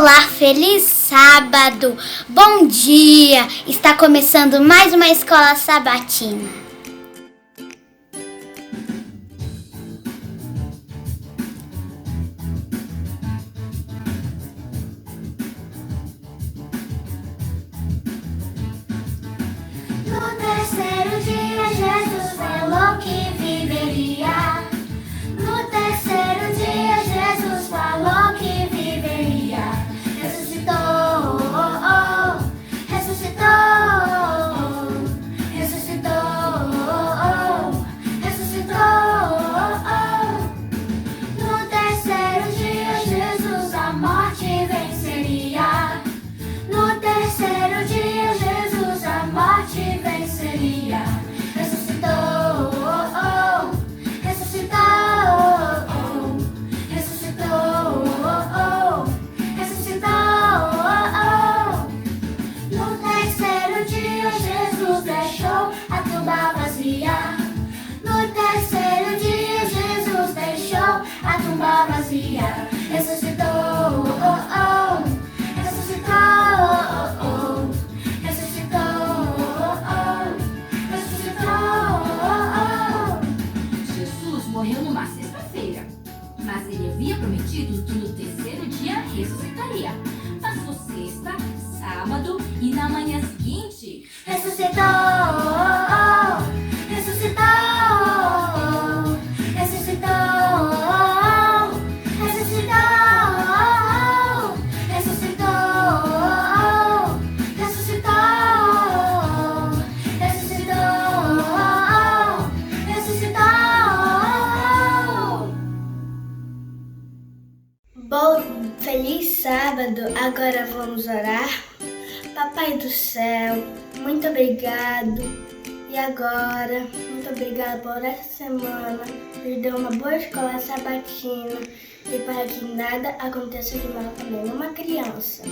Olá, feliz sábado! Bom dia! Está começando mais uma escola sabatina. No terceiro dia, Jesus falou que viveria. No terceiro dia, Jesus falou que viveria. Ressuscitou, ressuscitou, ressuscitou, ressuscitou. No terceiro dia, Jesus a morte venceria. No terceiro dia, Jesus a morte venceria. Ressuscitou, ressuscitou, ressuscitou, ressuscitou. No terceiro dia, Jesus deixou a tumba vazia. No terceiro dia, Jesus deixou a tumba vazia. Ressuscitou, ressuscitou, ressuscitou. Jesus morreu numa sexta-feira, mas ele havia prometido que no terceiro dia ressuscitaria. Passou sexta, sábado e na manhã seguinte Ressuscitou, ressuscitou, ressuscitou, ressuscitou, ressuscitou, ressuscitou, ressuscitou, ressuscitou. Bom, feliz sábado, agora vamos orar. Papai do céu, muito obrigado. E agora, muito obrigado por essa semana. Nos deu uma boa escola sabatina e para que nada aconteça de mal com nenhuma criança.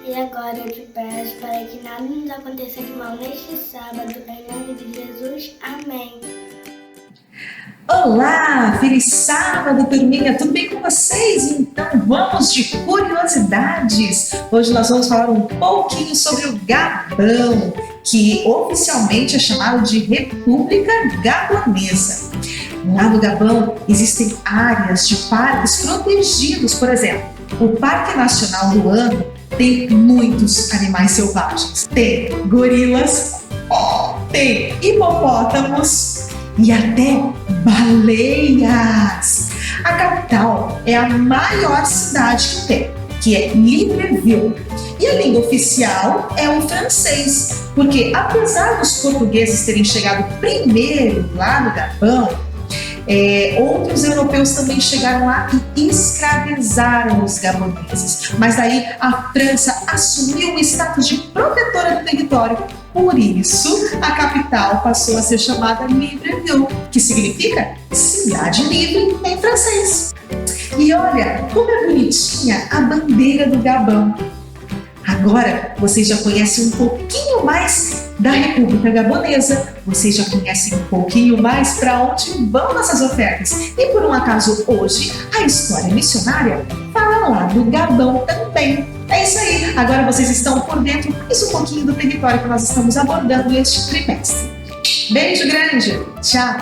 E agora eu te peço para que nada nos aconteça de mal neste sábado, em nome de Jesus. Amém. Olá, feliz sábado, turminha, tudo bem com vocês? Então vamos de curiosidades. Hoje nós vamos falar um pouquinho sobre o Gabão, que oficialmente é chamado de República Gabonesa. Lá no Gabão existem áreas de parques protegidos, por exemplo, o Parque Nacional Luando tem muitos animais selvagens. Tem gorilas, tem hipopótamos e até baleias. A capital é a maior cidade que tem, que é Libreville. E a língua oficial é o francês, porque apesar dos portugueses terem chegado primeiro lá no Gabão, outros europeus também chegaram lá e escravizaram os gaboneses. Mas daí a França assumiu o status de protetora do território. Por isso, a capital passou a ser chamada Libreville, que significa cidade livre em francês. E olha como é bonitinha a bandeira do Gabão. Agora vocês já conhecem um pouquinho mais da República Gabonesa, vocês já conhecem um pouquinho mais para onde vão nossas ofertas. E por um acaso hoje, a história missionária fala lá do Gabão também. É isso aí, agora vocês estão por dentro, isso um pouquinho do território que nós estamos abordando este trimestre. Beijo grande, tchau!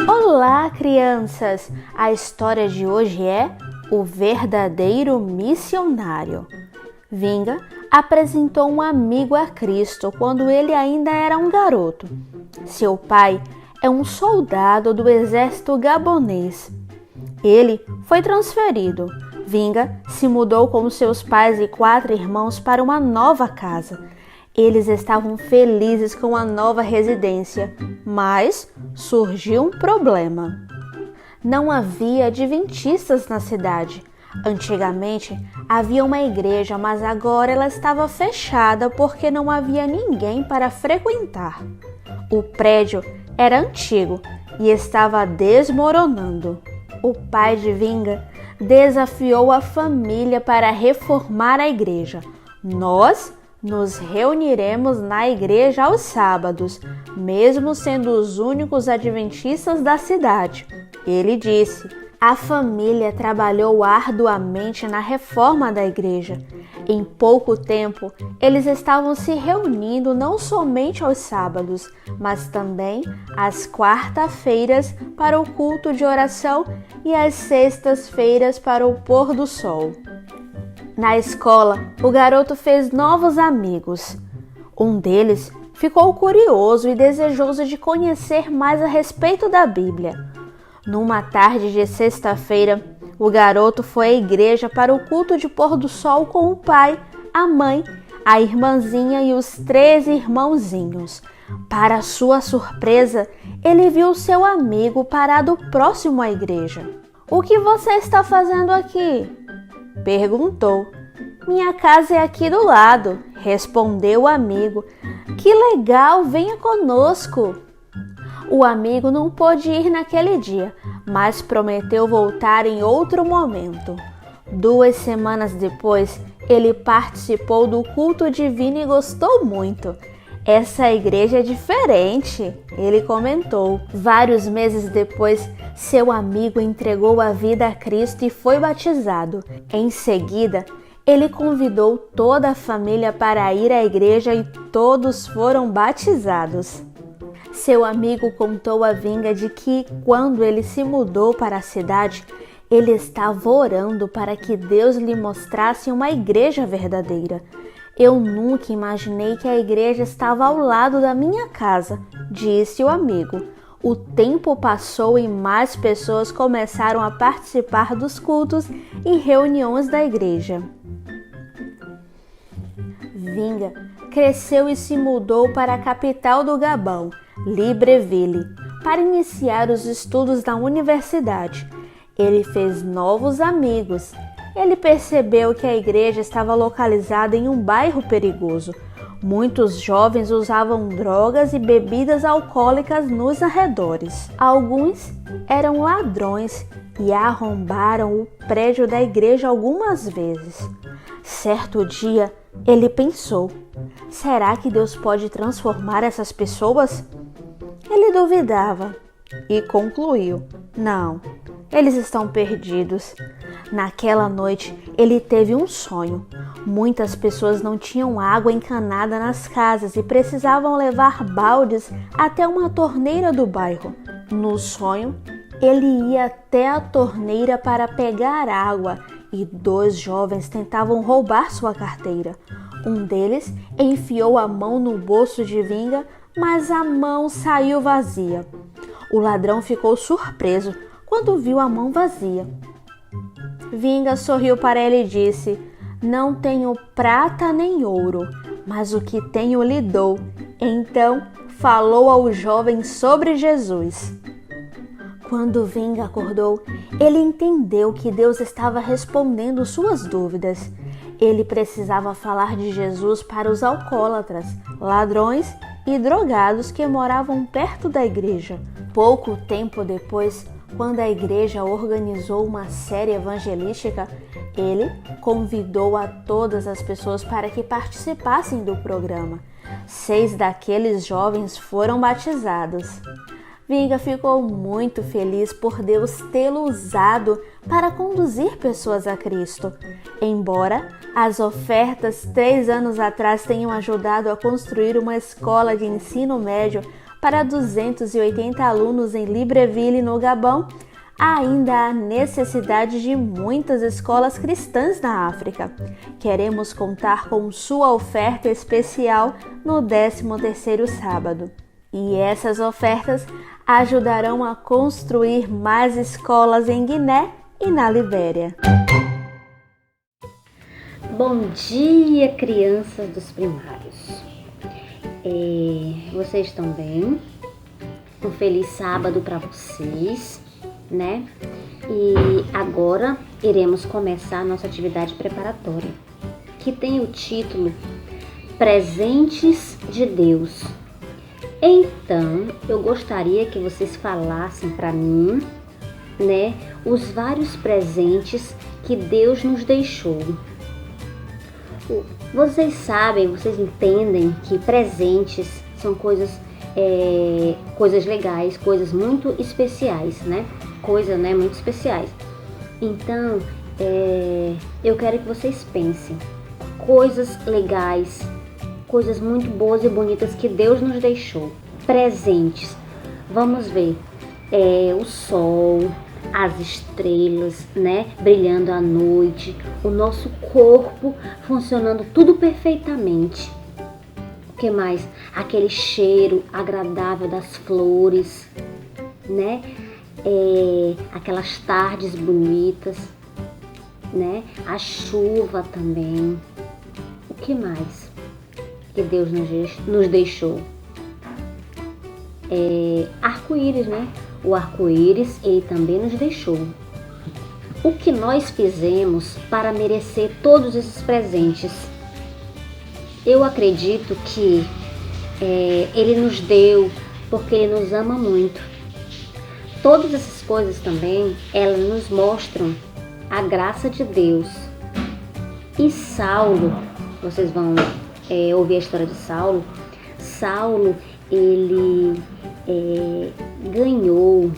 Olá, crianças! A história de hoje é O Verdadeiro Missionário. Vinga apresentou um amigo a Cristo quando ele ainda era um garoto. Seu pai é um soldado do exército gabonês. Ele foi transferido. Vinga se mudou com seus pais e 4 irmãos para uma nova casa. Eles estavam felizes com a nova residência, mas surgiu um problema. Não havia adventistas na cidade. Antigamente havia uma igreja, mas agora ela estava fechada porque não havia ninguém para frequentar. O prédio era antigo e estava desmoronando. O pai de Vinga desafiou a família para reformar a igreja. Nós nos reuniremos na igreja aos sábados, mesmo sendo os únicos adventistas da cidade. Ele disse: a família trabalhou arduamente na reforma da igreja. Em pouco tempo, eles estavam se reunindo não somente aos sábados, mas também às quarta-feiras para o culto de oração e às sextas-feiras para o pôr do sol. Na escola, o garoto fez novos amigos. Um deles ficou curioso e desejoso de conhecer mais a respeito da Bíblia. Numa tarde de sexta-feira, o garoto foi à igreja para o culto de pôr do sol com o pai, a mãe, a irmãzinha e os 3 irmãozinhos. Para sua surpresa, ele viu seu amigo parado próximo à igreja. "O que você está fazendo aqui?" perguntou. "Minha casa é aqui do lado", respondeu o amigo. "Que legal, venha conosco." O amigo não pôde ir naquele dia, mas prometeu voltar em outro momento. 2 semanas depois, ele participou do culto divino e gostou muito. "Essa igreja é diferente", ele comentou. Vários meses depois, seu amigo entregou a vida a Cristo e foi batizado. Em seguida, ele convidou toda a família para ir à igreja e todos foram batizados. Seu amigo contou a Vinga de que, quando ele se mudou para a cidade, ele estava orando para que Deus lhe mostrasse uma igreja verdadeira. "Eu nunca imaginei que a igreja estava ao lado da minha casa", disse o amigo. O tempo passou e mais pessoas começaram a participar dos cultos e reuniões da igreja. Vinga cresceu e se mudou para a capital do Gabão, Libreville, para iniciar os estudos na universidade. Ele fez novos amigos. Ele percebeu que a igreja estava localizada em um bairro perigoso. Muitos jovens usavam drogas e bebidas alcoólicas nos arredores. Alguns eram ladrões e arrombaram o prédio da igreja algumas vezes. Certo dia, ele pensou: será que Deus pode transformar essas pessoas? Ele duvidava e concluiu: não, eles estão perdidos. Naquela noite, ele teve um sonho. Muitas pessoas não tinham água encanada nas casas e precisavam levar baldes até uma torneira do bairro. No sonho, ele ia até a torneira para pegar água e 2 jovens tentavam roubar sua carteira. Um deles enfiou a mão no bolso de Vinga, mas a mão saiu vazia. O ladrão ficou surpreso quando viu a mão vazia. Vinga sorriu para ele e disse: não tenho prata nem ouro, mas o que tenho lhe dou. Então falou ao jovem sobre Jesus. Quando Vinga acordou, ele entendeu que Deus estava respondendo suas dúvidas. Ele precisava falar de Jesus para os alcoólatras, ladrões e drogados que moravam perto da igreja. Pouco tempo depois, quando a igreja organizou uma série evangelística, ele convidou a todas as pessoas para que participassem do programa. 6 daqueles jovens foram batizados. Vinga ficou muito feliz por Deus tê-lo usado para conduzir pessoas a Cristo. Embora as ofertas 3 anos atrás tenham ajudado a construir uma escola de ensino médio para 280 alunos em Libreville, no Gabão, ainda há necessidade de muitas escolas cristãs na África. Queremos contar com sua oferta especial no 13º sábado. E essas ofertas ajudarão a construir mais escolas em Guiné e na Libéria. Bom dia, crianças dos primários. Vocês estão bem? Um feliz sábado para vocês, né? E agora iremos começar a nossa atividade preparatória, que tem o título Presentes de Deus. Então, eu gostaria que vocês falassem para mim, né, os vários presentes que Deus nos deixou. Vocês sabem, vocês entendem que presentes são coisas legais, coisas muito especiais, né? Coisas, né, muito especiais. Então, eu quero que vocês pensem. Coisas legais, coisas muito boas e bonitas que Deus nos deixou. Presentes. Vamos ver. O sol, as estrelas, né, brilhando à noite, o nosso corpo funcionando tudo perfeitamente. O que mais? Aquele cheiro agradável das flores, né? Aquelas tardes bonitas, né? A chuva também. O que mais que Deus nos deixou? Arco-íris, né? O arco-íris ele também nos deixou. O que nós fizemos para merecer todos esses presentes? Eu acredito que ele nos deu porque ele nos ama muito. Todas essas coisas também, elas nos mostram a graça de Deus. E Saulo, vocês vão ouvir a história de Saulo. Saulo, ele ganhou,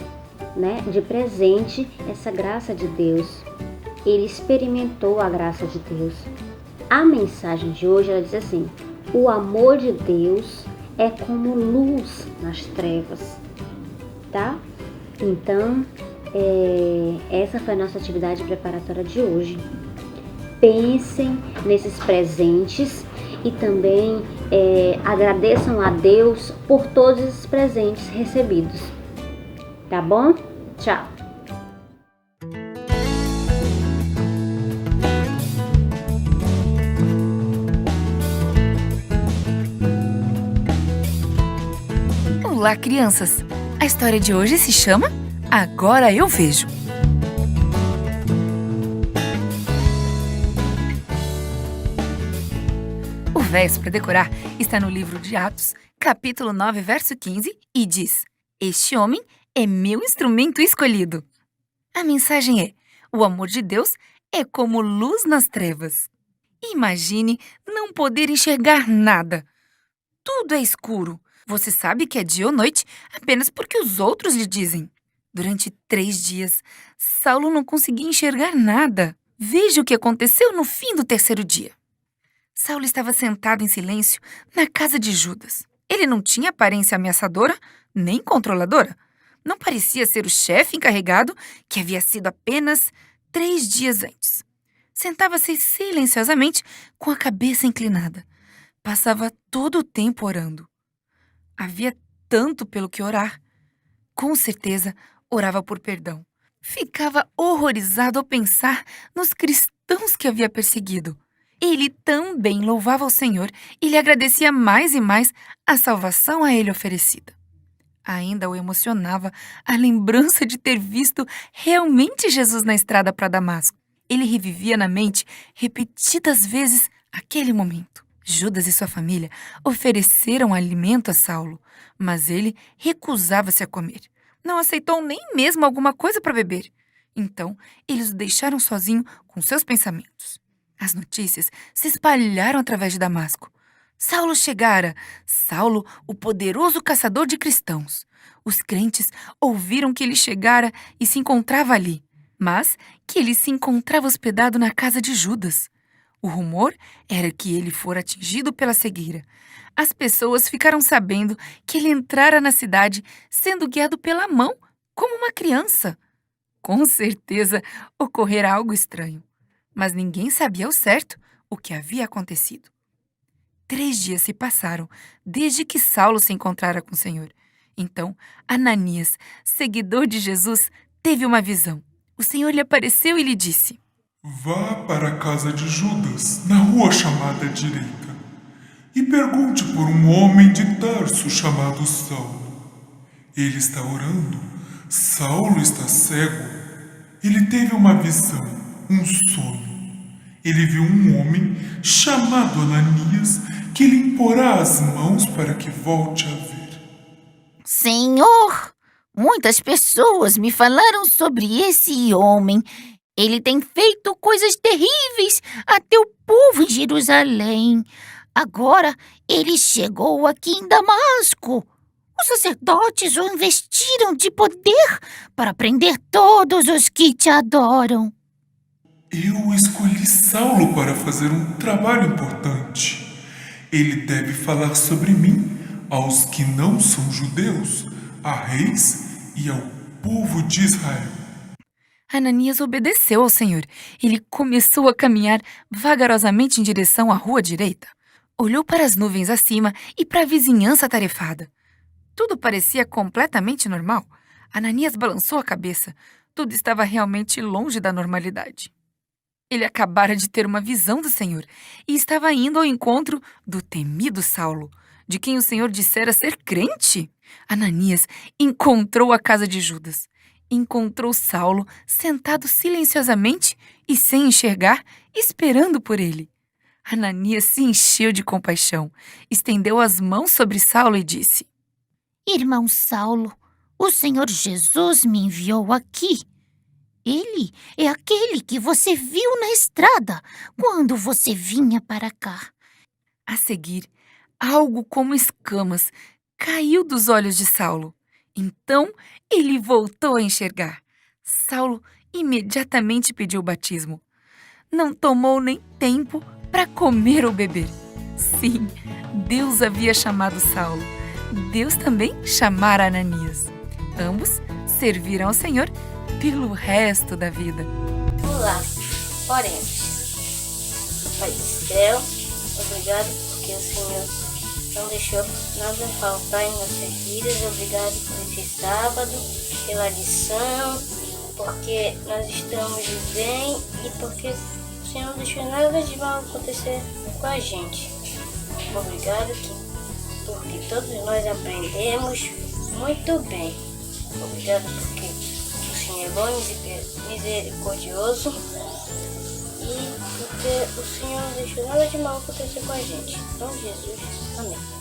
né, de presente essa graça de Deus. Ele experimentou a graça de Deus. A mensagem de hoje ela diz assim: o amor de Deus é como luz nas trevas, tá? Então, essa foi a nossa atividade preparatória de hoje. Pensem nesses presentes e também agradeçam a Deus por todos esses presentes recebidos. Tá bom? Tchau! Olá, crianças! A história de hoje se chama Agora Eu Vejo. O verso para decorar está no livro de Atos, capítulo 9, verso 15, e diz: Este homem é meu instrumento escolhido. A mensagem é: o amor de Deus é como luz nas trevas. Imagine não poder enxergar nada. Tudo é escuro. Você sabe que é dia ou noite apenas porque os outros lhe dizem. Durante 3 dias, Saulo não conseguia enxergar nada. Veja o que aconteceu no fim do 3º dia. Saulo estava sentado em silêncio na casa de Judas. Ele não tinha aparência ameaçadora nem controladora. Não parecia ser o chefe encarregado que havia sido apenas 3 dias antes. Sentava-se silenciosamente com a cabeça inclinada. Passava todo o tempo orando. Havia tanto pelo que orar. Com certeza, orava por perdão. Ficava horrorizado ao pensar nos cristãos que havia perseguido. Ele também louvava o Senhor e lhe agradecia mais e mais a salvação a ele oferecida. Ainda o emocionava a lembrança de ter visto realmente Jesus na estrada para Damasco. Ele revivia na mente repetidas vezes aquele momento. Judas e sua família ofereceram alimento a Saulo, mas ele recusava-se a comer. Não aceitou nem mesmo alguma coisa para beber. Então, eles o deixaram sozinho com seus pensamentos. As notícias se espalharam através de Damasco. Saulo chegara. Saulo, o poderoso caçador de cristãos. Os crentes ouviram que ele chegara e se encontrava ali, mas que ele se encontrava hospedado na casa de Judas. O rumor era que ele fora atingido pela cegueira. As pessoas ficaram sabendo que ele entrara na cidade sendo guiado pela mão, como uma criança. Com certeza ocorrera algo estranho, mas ninguém sabia ao certo o que havia acontecido. 3 dias se passaram desde que Saulo se encontrara com o Senhor. Então, Ananias, seguidor de Jesus, teve uma visão. O Senhor lhe apareceu e lhe disse: Vá para a casa de Judas, na rua chamada direita, e pergunte por um homem de Tarso chamado Saulo. Ele está orando. Saulo está cego. Ele teve uma visão, um sonho. Ele viu um homem chamado Ananias que lhe imporá as mãos para que volte a ver. Senhor, muitas pessoas me falaram sobre esse homem Ele tem feito coisas terríveis a teu povo em Jerusalém. Agora ele chegou aqui em Damasco. Os sacerdotes o investiram de poder para prender todos os que te adoram. Eu escolhi Saulo para fazer um trabalho importante. Ele deve falar sobre mim aos que não são judeus, a reis e ao povo de Israel. Ananias obedeceu ao Senhor. Ele começou a caminhar vagarosamente em direção à rua direita. Olhou para as nuvens acima e para a vizinhança atarefada. Tudo parecia completamente normal. Ananias balançou a cabeça. Tudo estava realmente longe da normalidade. Ele acabara de ter uma visão do Senhor e estava indo ao encontro do temido Saulo, de quem o Senhor dissera ser crente. Ananias encontrou a casa de Judas. Encontrou Saulo sentado silenciosamente e sem enxergar, esperando por ele. Ananias se encheu de compaixão, estendeu as mãos sobre Saulo e disse: Irmão Saulo, o Senhor Jesus me enviou aqui. Ele é aquele que você viu na estrada quando você vinha para cá. A seguir, algo como escamas caiu dos olhos de Saulo. Então, ele voltou a enxergar. Saulo imediatamente pediu o batismo. Não tomou nem tempo para comer ou beber. Sim, Deus havia chamado Saulo. Deus também chamara Ananias. Ambos serviram ao Senhor pelo resto da vida. Olá, oremos. Pai do céu, obrigado porque o Senhor não deixou nada faltar em nossas vidas. Obrigado por esse sábado, pela lição, porque nós estamos bem e porque o Senhor não deixou nada de mal acontecer com a gente. Obrigado porque todos nós aprendemos muito bem. Obrigado porque o Senhor é bom e misericordioso e porque o Senhor não deixou nada de mal acontecer com a gente. Então, Jesus, amém.